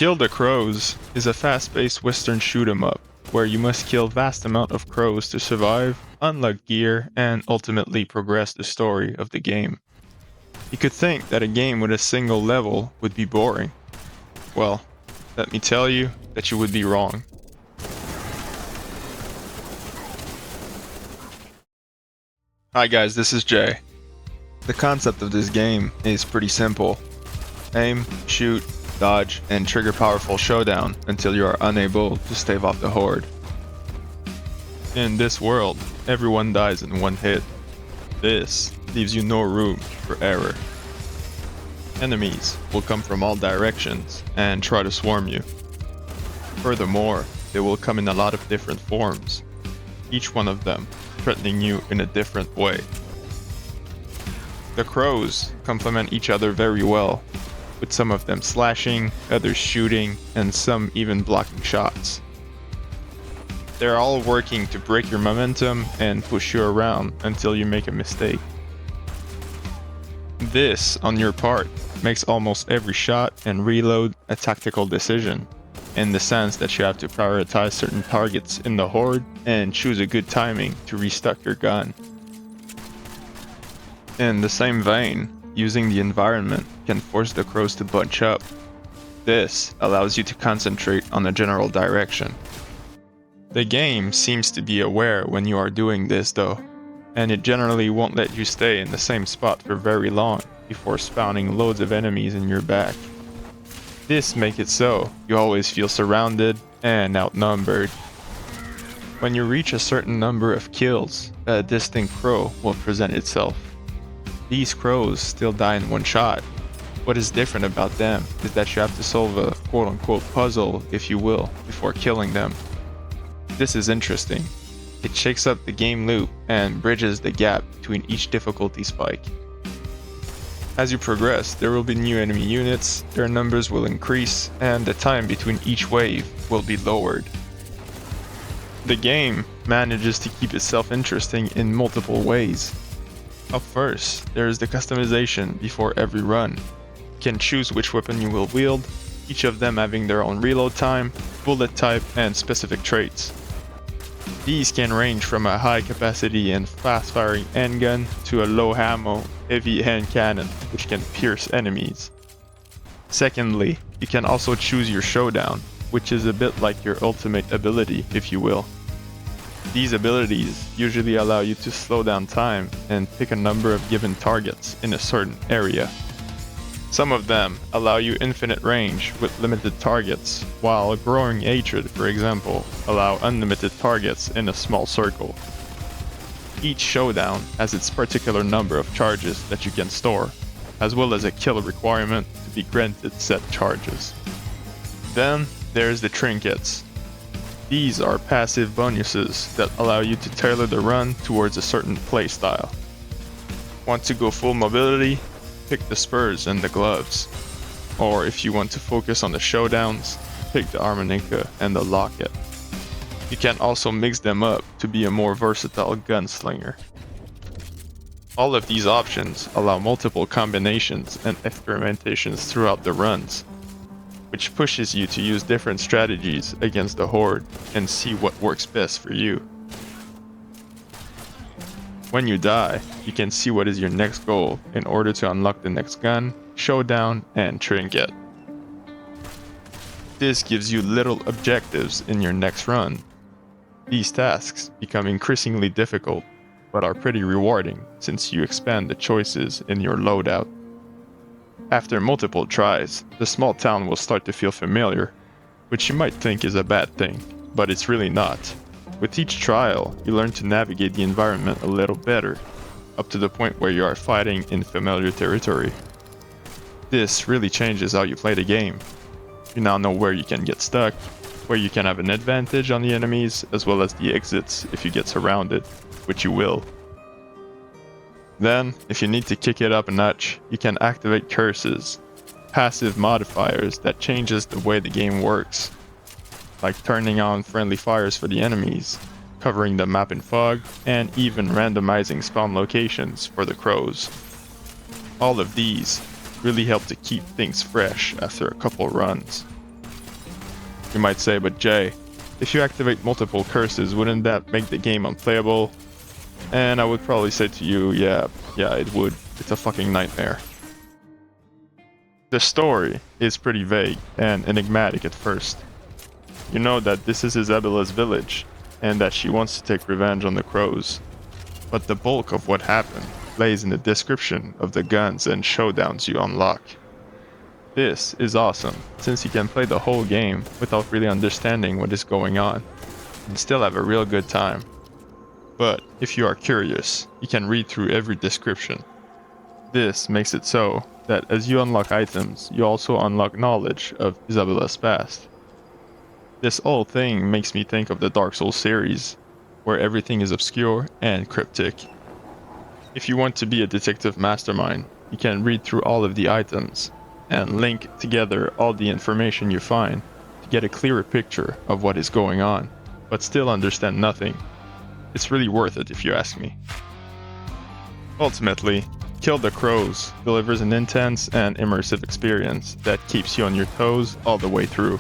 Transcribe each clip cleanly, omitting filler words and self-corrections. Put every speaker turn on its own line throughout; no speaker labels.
Kill the Crows is a fast-paced western shoot-'em-up where you must kill vast amount of crows to survive, unlock gear, and ultimately progress the story of the game. You could think that a game with a single level would be boring. Well, let me tell you that you would be wrong. Hi guys, this is Jay. The concept of this game is pretty simple. Aim, shoot, dodge, and trigger powerful showdown until you are unable to stave off the horde. In this world, everyone dies in one hit. This leaves you no room for error. Enemies will come from all directions and try to swarm you. Furthermore, they will come in a lot of different forms, each one of them threatening you in a different way. The crows complement each other very well, with some of them slashing, others shooting, and some even blocking shots. They're all working to break your momentum and push you around until you make a mistake. This, on your part, makes almost every shot and reload a tactical decision, in the sense that you have to prioritize certain targets in the horde and choose a good timing to restock your gun. In the same vein, using the environment can force the crows to bunch up. This allows you to concentrate on the general direction. The game seems to be aware when you are doing this though, and it generally won't let you stay in the same spot for very long before spawning loads of enemies in your back. This makes it so you always feel surrounded and outnumbered. When you reach a certain number of kills, a distinct crow will present itself. These crows still die in one shot. What is different about them is that you have to solve a quote-unquote puzzle, if you will, before killing them. This is interesting. It shakes up the game loop and bridges the gap between each difficulty spike. As you progress, there will be new enemy units, their numbers will increase, and the time between each wave will be lowered. The game manages to keep itself interesting in multiple ways. Up first, there is the customization before every run. You can choose which weapon you will wield, each of them having their own reload time, bullet type, and specific traits. These can range from a high capacity and fast firing handgun to a low ammo, heavy hand cannon, which can pierce enemies. Secondly, you can also choose your showdown, which is a bit like your ultimate ability, if you will. These abilities usually allow you to slow down time and pick a number of given targets in a certain area. Some of them allow you infinite range with limited targets, while Growing Hatred, for example, allow unlimited targets in a small circle. Each showdown has its particular number of charges that you can store, as well as a kill requirement to be granted set charges. Then there's the trinkets. These are passive bonuses that allow you to tailor the run towards a certain playstyle. Want to go full mobility? Pick the spurs and the gloves. Or if you want to focus on the showdowns, pick the armonica and the locket. You can also mix them up to be a more versatile gunslinger. All of these options allow multiple combinations and experimentations throughout the runs, which pushes you to use different strategies against the horde and see what works best for you. When you die, you can see what is your next goal in order to unlock the next gun, showdown, and trinket. This gives you little objectives in your next run. These tasks become increasingly difficult, but are pretty rewarding since you expand the choices in your loadout. After multiple tries, the small town will start to feel familiar, which you might think is a bad thing, but it's really not. With each trial, you learn to navigate the environment a little better, up to the point where you are fighting in familiar territory. This really changes how you play the game. You now know where you can get stuck, where you can have an advantage on the enemies, as well as the exits if you get surrounded, which you will. Then, if you need to kick it up a notch, you can activate curses, passive modifiers that changes the way the game works, like turning on friendly fires for the enemies, covering the map in fog, and even randomizing spawn locations for the crows. All of these really help to keep things fresh after a couple runs. You might say, but Jay, if you activate multiple curses, wouldn't that make the game unplayable? And I would probably say to you, yeah, it would. It's a fucking nightmare. The story is pretty vague and enigmatic at first. You know that this is Isabella's village, and that she wants to take revenge on the crows. But the bulk of what happened lays in the description of the guns and showdowns you unlock. This is awesome, since you can play the whole game without really understanding what is going on, and still have a real good time. But if you are curious, you can read through every description. This makes it so that as you unlock items, you also unlock knowledge of Isabella's past. This whole thing makes me think of the Dark Souls series, where everything is obscure and cryptic. If you want to be a detective mastermind, you can read through all of the items and link together all the information you find to get a clearer picture of what is going on, but still understand nothing. It's really worth it if you ask me. Ultimately, Kill the Crows delivers an intense and immersive experience that keeps you on your toes all the way through.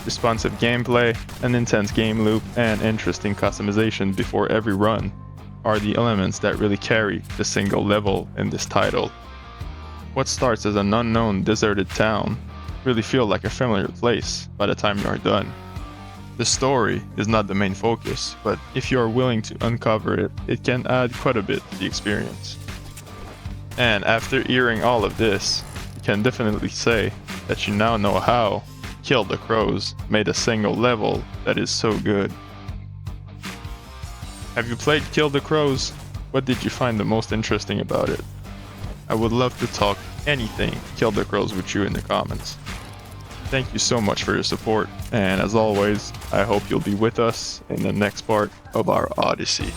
Responsive gameplay, an intense game loop, and interesting customization before every run are the elements that really carry the single level in this title. What starts as an unknown deserted town really feels like a familiar place by the time you are done. The story is not the main focus, but if you are willing to uncover it, it can add quite a bit to the experience. And after hearing all of this, you can definitely say that you now know how Kill the Crows made a single level that is so good. Have you played Kill the Crows? What did you find the most interesting about it? I would love to talk anything Kill the Crows with you in the comments. Thank you so much for your support, and as always, I hope you'll be with us in the next part of our Odyssey.